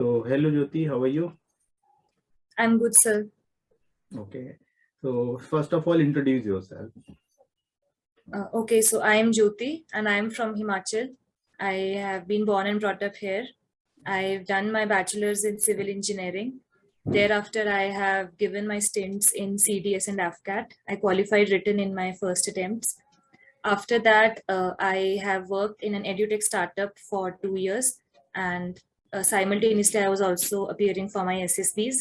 So, hello Jyoti, how are you? I'm good, sir. Okay. So, first of all, introduce yourself. Okay, so I am Jyoti and I'm from Himachal. I have been born and brought up here. I've done my bachelor's in civil engineering. Thereafter, I have given my stints in CDS and AFCAT. I qualified written in my first attempts. After that, I have worked in an edutech startup for 2 years, and simultaneously, I was also appearing for my SSBs.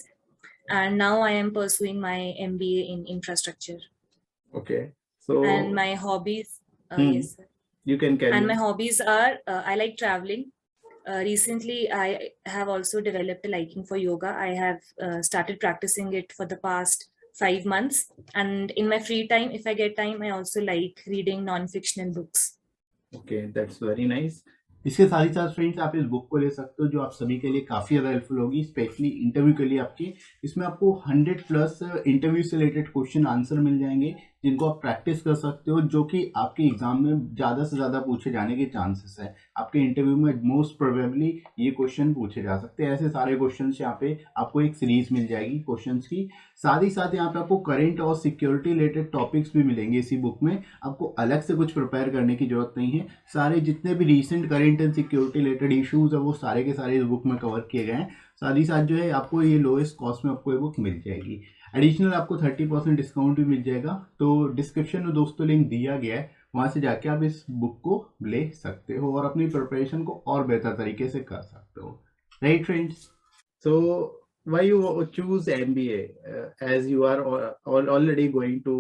And now I am pursuing my MBA in infrastructure. Okay. And So, my hobbies, hmm, yes, sir. you can carry And my on. hobbies are I like traveling. Recently, I have also developed a liking for yoga. I have started practicing it for the past 5 months. And in my free time, if I get time, I also like reading non-fictional books. Okay, that's very nice. इसके साथ ही साथ friends आप इस book को ले सकते हो जो आप सभी के लिए काफ़ी ज़्यादा हेल्पफुल होगी, स्पेशली इंटरव्यू के लिए आपके। इसमें आपको 100+ इंटरव्यू से रिलेटेड क्वेश्चन आंसर मिल जाएंगे जिनको आप प्रैक्टिस कर सकते हो, जो कि आपके एग्जाम में ज़्यादा से ज़्यादा पूछे जाने के चांसेस है। आपके इंटरव्यू में मोस्ट प्रोबेबली ये क्वेश्चन पूछे जा सकते हैं। ऐसे सारे क्वेश्चन यहाँ पे आपको एक सीरीज मिल जाएगी क्वेश्चन की। साथ ही साथ यहाँ पे आपको करंट और सिक्योरिटी रिलेटेड टॉपिक्स भी मिलेंगे इसी बुक में। आपको अलग से कुछ प्रिपेयर करने की जरूरत नहीं है। सारे जितने भी recent current and security related issues है वो सारे के सारे इस बुक में कवर किए गए हैं। साथ ही साथ जो है आपको ये लोएस्ट कॉस्ट में आपको ये बुक मिल जाएगी। एडिशनल आपको 30% डिस्काउंट भी मिल जाएगा। तो डिस्क्रिप्शन में दोस्तों लिंक दिया गया है, वहां से जाके आप इस बुक को ले सकते हो और अपनी प्रिपरेशन को और बेहतर तरीके से कर सकते हो। Right friends? So, why you choose MBA as you are already going to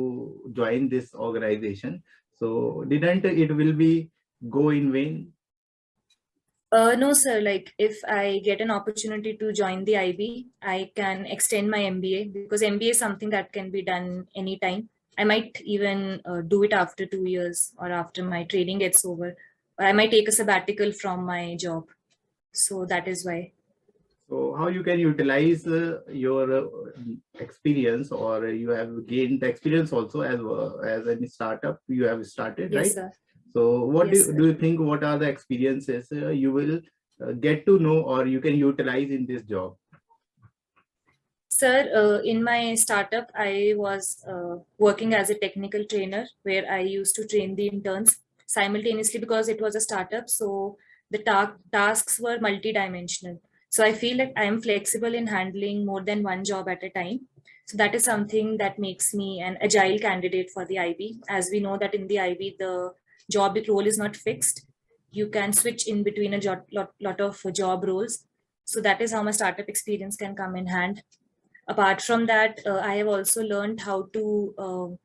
join this organization? So, didn't it will be go in vain? No, sir. Like, if I get an opportunity to join the IB, I can extend my MBA because MBA is something that can be done anytime. I might even do it after 2 years or after my training gets over. Or I might take a sabbatical from my job. So that is why. So, how you can utilize your experience, or you have gained experience also as a startup you have started, Yes, right? sir. So, what Yes, sir. do you think? What are the experiences you will get to know or you can utilize in this job? Sir, in my startup, I was working as a technical trainer where I used to train the interns simultaneously because it was a startup. So the tasks were multidimensional. So I feel like I am flexible in handling more than one job at a time. So that is something that makes me an agile candidate for the IB. As we know that in the IB, the job role is not fixed. You can switch in between a lot of job roles. So that is how my startup experience can come in hand. Apart from that, I have also learned how to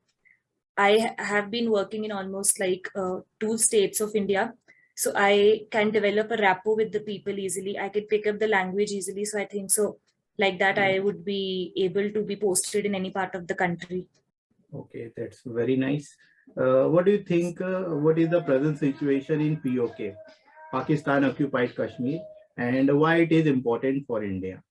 I have been working in almost like 2 states of India, so I can develop a rapport with the people easily. I can pick up the language easily, so I think so like that I would be able to be posted in any part of the country. Okay, that's very nice. What do you think? What is the present situation in POK, Pakistan occupied Kashmir, and why it is important for India?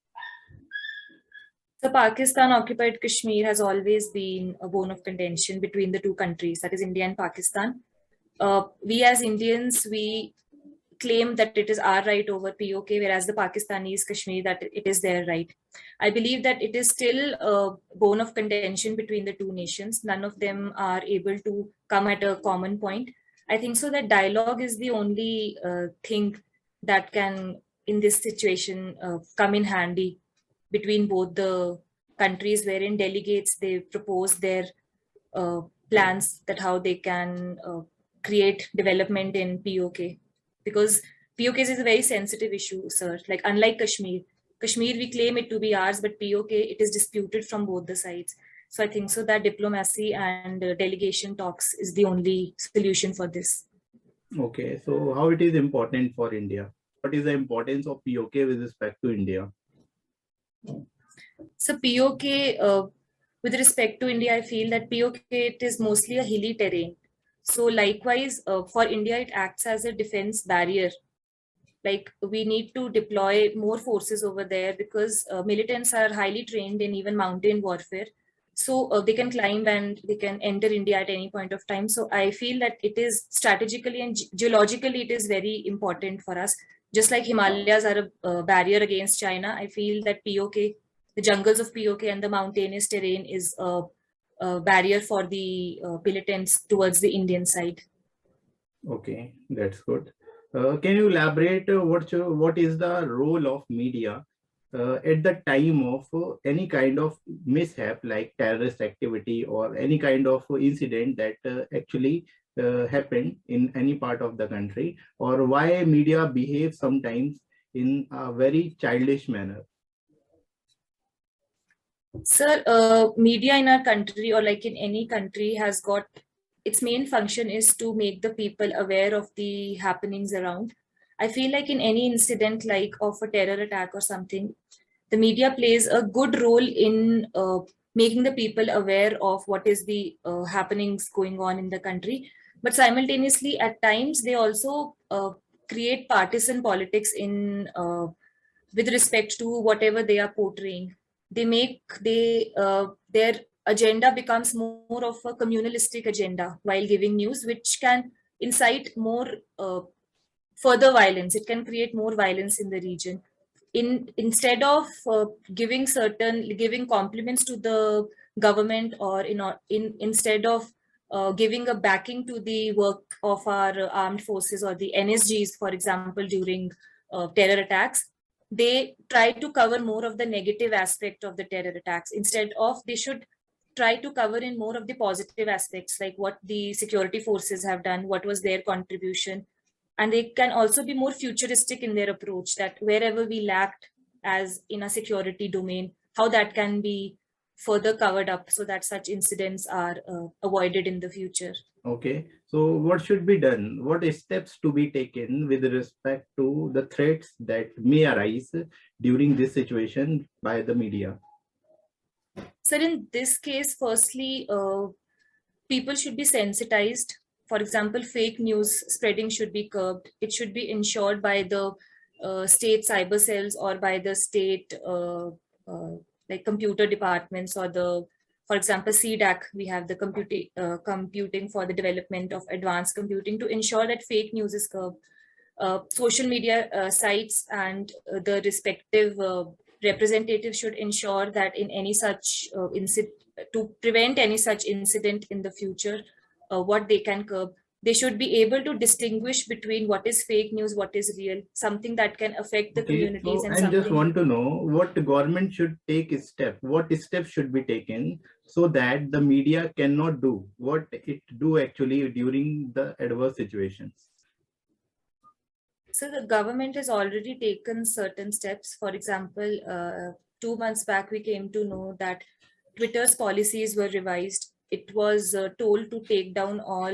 So Pakistan occupied Kashmir has always been a bone of contention between the two countries, that is India and Pakistan. We as Indians, we claim that it is our right over POK, whereas the Pakistanis, Kashmir, that it is their right. I believe that it is still a bone of contention between the two nations. None of them are able to come at a common point. I think so that dialogue is the only thing that can, in this situation, come in handy between both the countries, wherein delegates they propose their plans that how they can create development in POK, because POK is a very sensitive issue, sir. Like unlike Kashmir we claim it to be ours, but POK it is disputed from both the sides. So I think so that diplomacy and delegation talks is the only solution for this. Okay, so how it is important for India? What is the importance of POK with respect to India? So POK, with respect to India, I feel that POK it is mostly a hilly terrain. So likewise, for India, it acts as a defense barrier. Like we need to deploy more forces over there because militants are highly trained in even mountain warfare. So they can climb and they can enter India at any point of time. So I feel that it is strategically and geologically, it is very important for us just like Himalayas are a barrier against China, I feel that POK, the jungles of POK and the mountainous terrain is a barrier for the militants towards the Indian side. Okay, that's good. Can you elaborate what is the role of media at the time of any kind of mishap like terrorist activity or any kind of incident that actually happened in any part of the country, or why media behaves sometimes in a very childish manner? Sir, media in our country or like in any country has got its main function is to make the people aware of the happenings around. I feel like in any incident like of a terror attack or something, the media plays a good role in making the people aware of what is the happenings going on in the country. But simultaneously, at times, they also create partisan politics in with respect to whatever they are portraying. Their agenda becomes more of a communalistic agenda while giving news, which can incite more further violence. It can create more violence in the region. Instead of giving compliments to the government, or instead of giving a backing to the work of our armed forces or the NSGs, for example, during terror attacks, they try to cover more of the negative aspect of the terror attacks. Instead of, they should try to cover in more of the positive aspects, like what the security forces have done, what was their contribution. And they can also be more futuristic in their approach, that wherever we lacked as in a security domain, how that can be further covered up so that such incidents are avoided in the future. Okay, so what should be done? What steps to be taken with respect to the threats that may arise during this situation by the media? So in this case, firstly, people should be sensitized. For example, fake news spreading should be curbed. It should be ensured by the state cyber cells or by the state like computer departments, or the, for example, CDAC, we have the computing for the development of advanced computing, to ensure that fake news is curbed. Social media sites and the respective representatives should ensure that in any such to prevent any such incident in the future, what they can curb. They should be able to distinguish between what is fake news, what is real, something that can affect the Okay, communities, so and I just something. want to know what the government should take a step, what steps should be taken so that the media cannot do what it do actually during the adverse situations. So the government has already taken certain steps. For example, 2 months back, we came to know that Twitter's policies were revised. It was told to take down all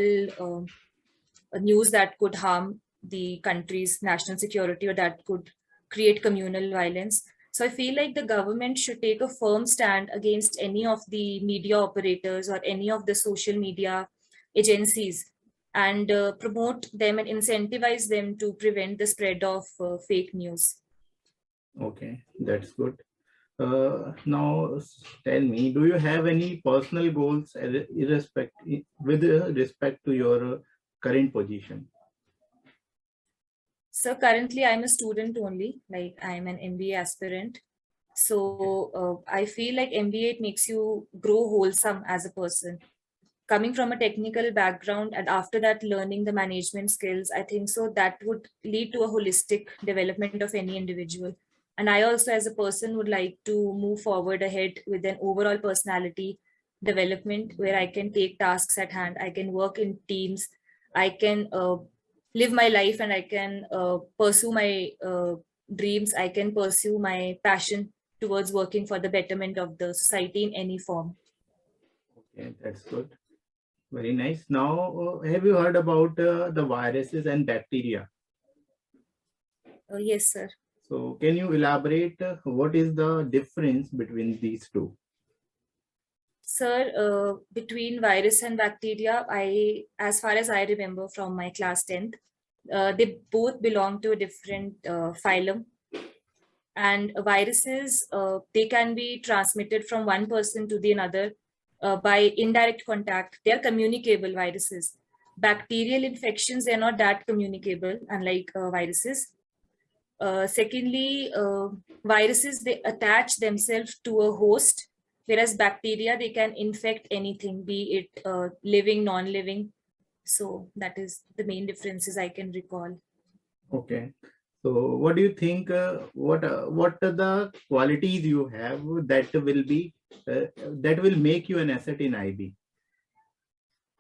news that could harm the country's national security or that could create communal violence. So I feel like the government should take a firm stand against any of the media operators or any of the social media agencies, and promote them and incentivize them to prevent the spread of fake news. Okay, that's good. Now tell me, do you have any personal goals with respect to your current position? So currently I'm a student only, like I'm an MBA aspirant. So I feel like MBA, it makes you grow wholesome as a person. Coming from a technical background and after that learning the management skills, I think so that would lead to a holistic development of any individual. And I also as a person would like to move forward ahead with an overall personality development, where I can take tasks at hand, I can work in teams, I can live my life, and I can pursue my dreams, I can pursue my passion towards working for the betterment of the society in any form. Okay, that's good. Very nice. Now, have you heard about the viruses and bacteria? Yes, sir. So, can you elaborate what is the difference between these two? Sir, between virus and bacteria, as far as I remember from my class 10th, they both belong to a different phylum. And viruses, they can be transmitted from one person to the another by indirect contact. They are communicable viruses. Bacterial infections, they're not that communicable, unlike viruses. Secondly, viruses, they attach themselves to a host, whereas bacteria, they can infect anything, be it living, non-living. So that is the main differences I can recall. Okay. So what do you think, what are the qualities you have that will make you an asset in IB?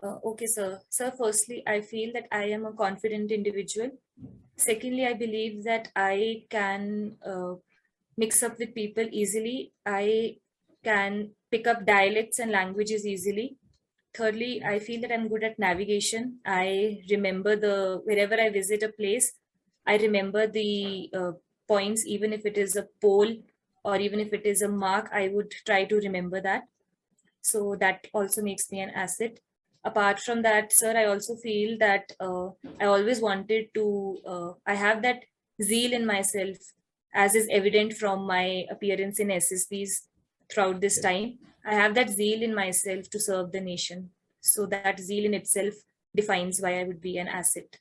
Okay, sir. Sir, firstly, I feel that I am a confident individual. Secondly, I believe that I can mix up with people easily. I can pick up dialects and languages easily. Thirdly, I feel that I'm good at navigation. I remember wherever I visit a place, I remember the points, even if it is a pole or even if it is a mark, I would try to remember that. So that also makes me an asset. Apart from that, sir, I also feel that I always wanted to, I have that zeal in myself, as is evident from my appearance in SSBs throughout this time. I have that zeal in myself to serve the nation. So that zeal in itself defines why I would be an asset.